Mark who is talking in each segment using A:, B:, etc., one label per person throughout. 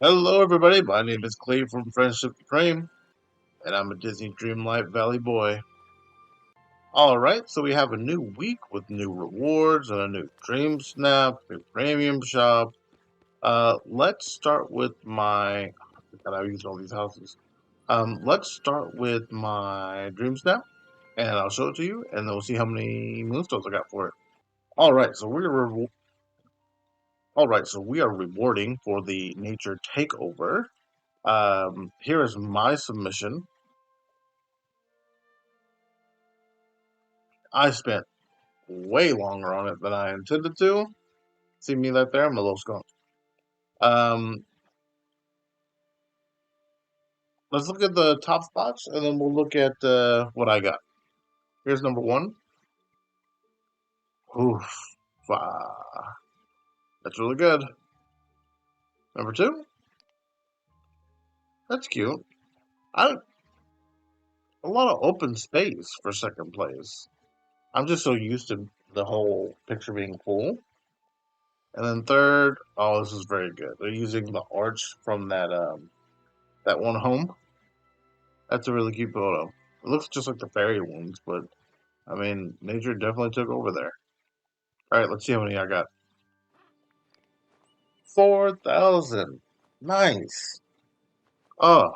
A: Hello, everybody. My name is Clay from Friendship Frame, and I'm a Disney Dreamlight Valley boy. All right, so we have a new week with new rewards and a new Dream Snap, new premium shop. Let's start with my. God, I've used all these houses. Let's start with my Dream Snap, and I'll show it to you, and then we'll see how many moonstones I got for it. All right, so we are rewarding for the nature takeover. Here is my submission. I spent way longer on it than I intended to. See me right there? I'm a little skunked. Um, let's look at the top spots, and then we'll look at what I got. Here's number one. Oof, that's really good. Number two, that's cute. I A lot of open space for second place. I'm just so used to the whole picture being full. And then third, oh, this is very good. They're using the arch from that one home. That's a really cute photo. It looks just like the fairy ones, but I mean, nature definitely took over there. All right, let's see how many I got. 4,000. Nice. Oh,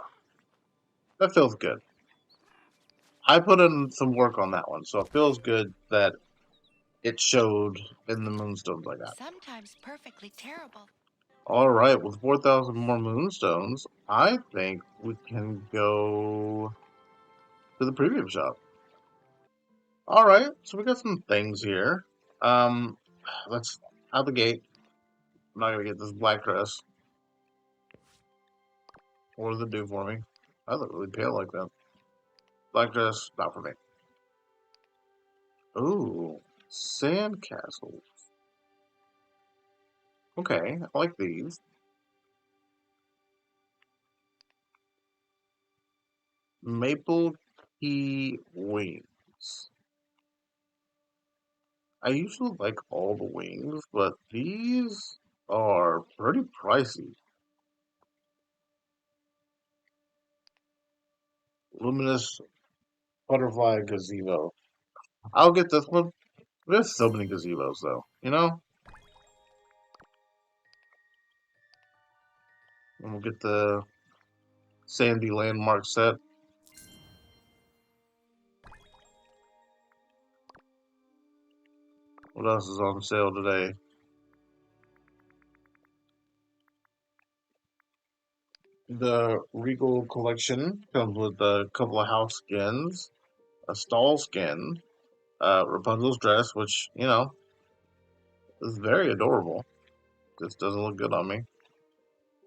A: that feels good. I put in some work on that one, so it feels good that it showed in the moonstones I got.
B: Sometimes perfectly terrible.
A: All right, with 4,000 more moonstones, I think we can go to the premium shop. All right, so we got some things here. Um, let's out the gate. I'm not gonna get this black dress. What does it do for me? I look really pale like that. Black dress, not for me. Ooh, sandcastles. Okay, I like these. Maple key wings. I usually like all the wings, but these are pretty pricey. Luminous butterfly gazebo. I'll get this one. There's so many gazebos, though. And we'll get the sandy landmark set. What else is on sale today? The Regal collection comes with a couple of house skins, a stall skin, Rapunzel's dress, which, is very adorable. Just doesn't look good on me.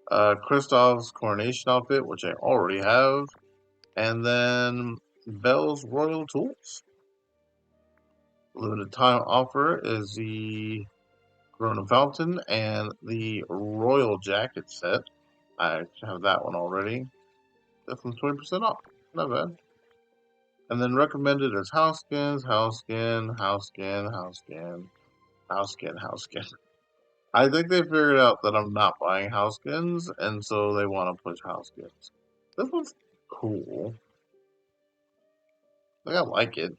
A: Kristoff's coronation outfit, which I already have. And then Belle's Royal Tools. Limited time offer is the Corona Fountain and the Royal Jacket set. I have that one already. This one's 20% off. Not bad. And then recommended is house skins, house skin, house skin, house skin, house skin, house skin. I think they figured out that I'm not buying house skins, and so they want to push house skins. This one's cool. I think I like it.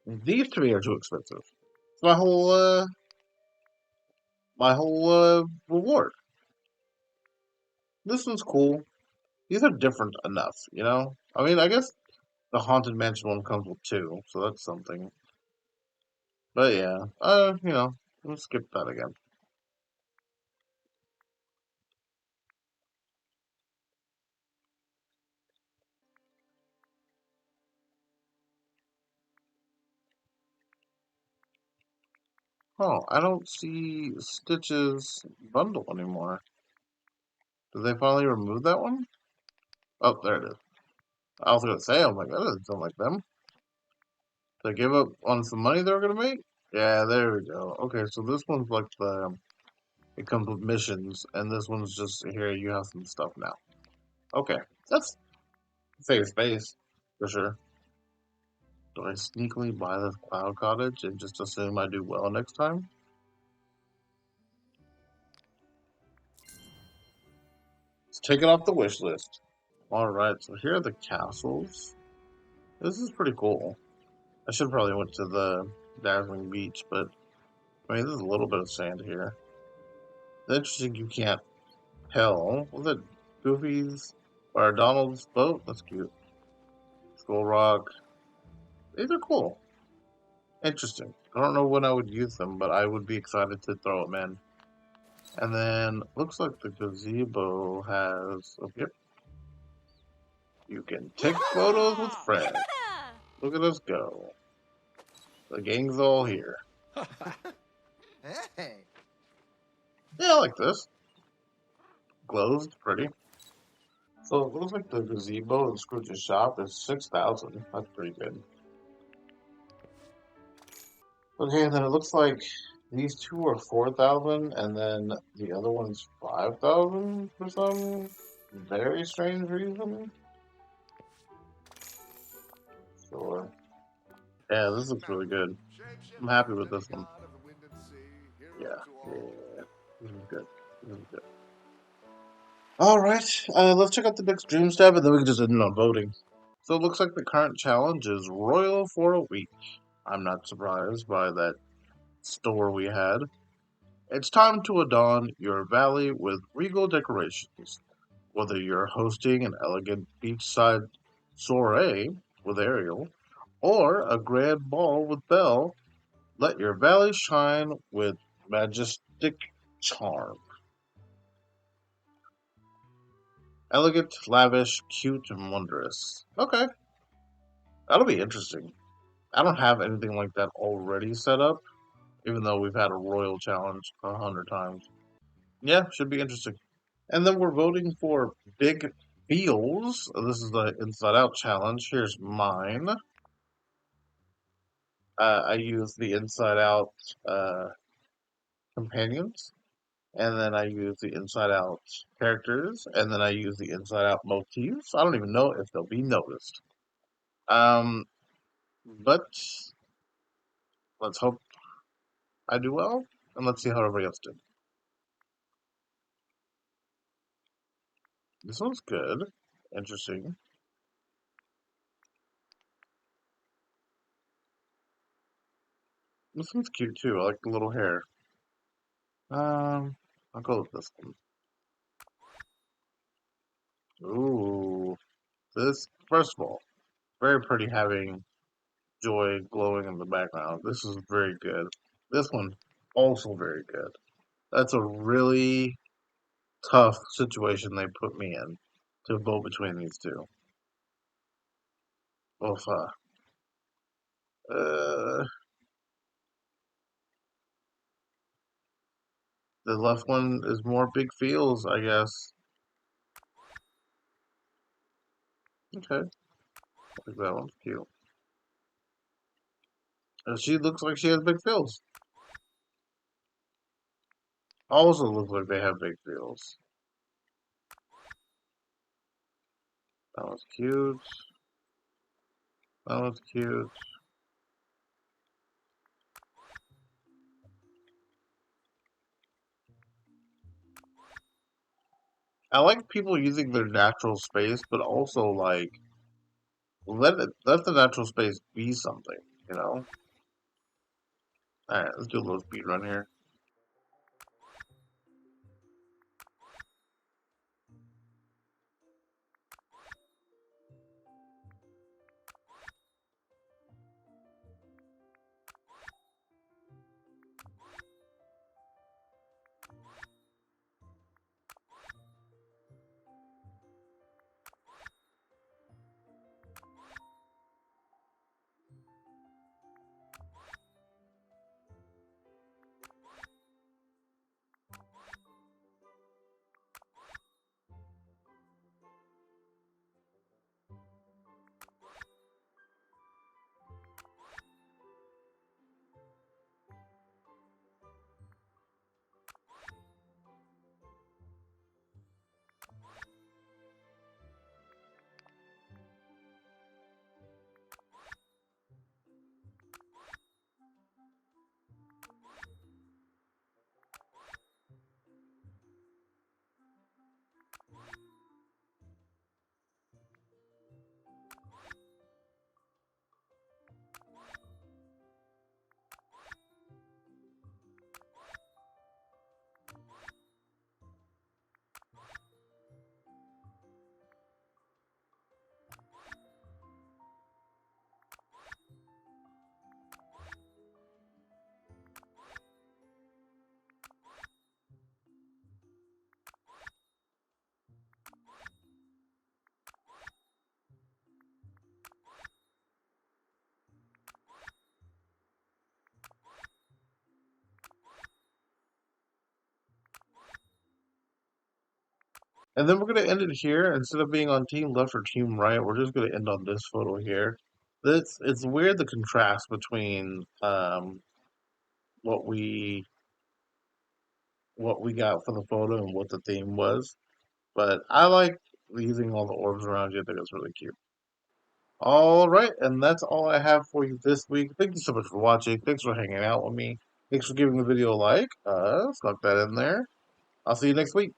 A: These to me are too expensive. It's my whole reward. This one's cool. These are different enough. I mean, I guess the Haunted Mansion one comes with two, so that's something. But yeah, we'll skip that again. Oh, I don't see Stitch's bundle anymore. Did they finally remove that one? Oh, there it is. I was gonna say, I'm like, that doesn't sound like them. They give up on some money they were gonna make? Yeah, there we go. Okay, so this one's like it comes with missions, and this one's just here. You have some stuff now. Okay, that's save space for sure. Do I sneakily buy this cloud cottage and just assume I do well next time? Let's take it off the wish list. Alright, so here are the castles. This is pretty cool. I should probably went to the Dazzling Beach, but I mean, there's a little bit of sand here. It's interesting you can't tell. Was it Goofy's or Donald's boat? That's cute. Skull Rock. These are cool. Interesting. I don't know when I would use them, but I would be excited to throw them in. And then looks like the gazebo has. Oh, yep. You can take photos with friends. Look at us go. The gang's all here.
C: Hey.
A: Yeah, I like this. Glows, pretty. So it looks like the gazebo in Scrooge's shop is 6,000. That's pretty good. Okay, then it looks like these two are 4,000, and then the other one's 5,000 for some very strange reason. Sure. Yeah, this looks really good. I'm happy with this one. Yeah, yeah. This is good. This is good. All right, let's check out the next Dream Stab, and then we can just end on voting. So it looks like the current challenge is Royal for a week. I'm not surprised by that store we had. It's time to adorn your valley with regal decorations. Whether you're hosting an elegant beachside soiree with Ariel, or a grand ball with Belle, let your valley shine with majestic charm. Elegant, lavish, cute, and wondrous. Okay, that'll be interesting. I don't have anything like that already set up, even though we've had a royal challenge 100 times. Yeah, should be interesting. And then we're voting for Big Feels. This is the Inside Out challenge. Here's mine. I use the Inside Out uh, companions, and then I use the Inside Out characters, and then I use the Inside Out motifs. I don't even know if they'll be noticed. Um, but let's hope I do well, and let's see how everybody else did. This one's good. Interesting. This one's cute too. I like the little hair. I'll go with this one. Ooh, this first of all, very pretty having joy glowing in the background. This is very good. This one also very good. That's a really tough situation they put me in to vote between these two. Oof, the left one is more big feels, I guess. Okay, I think that one's cute. And she looks like she has big feels. Also looks like they have big feels. That one's cute. That one's cute. I like people using their natural space, but also like let the natural space be something, you know? Alright, let's do a little speed run here. And then we're going to end it here. Instead of being on team left or team right, we're just going to end on this photo here. It's weird, the contrast between what we what we got for the photo and what the theme was. But I like using all the orbs around you. I think it's really cute. All right, and that's all I have for you this week. Thank you so much for watching. Thanks for hanging out with me. Thanks for giving the video a like. Stuck that in there. I'll see you next week.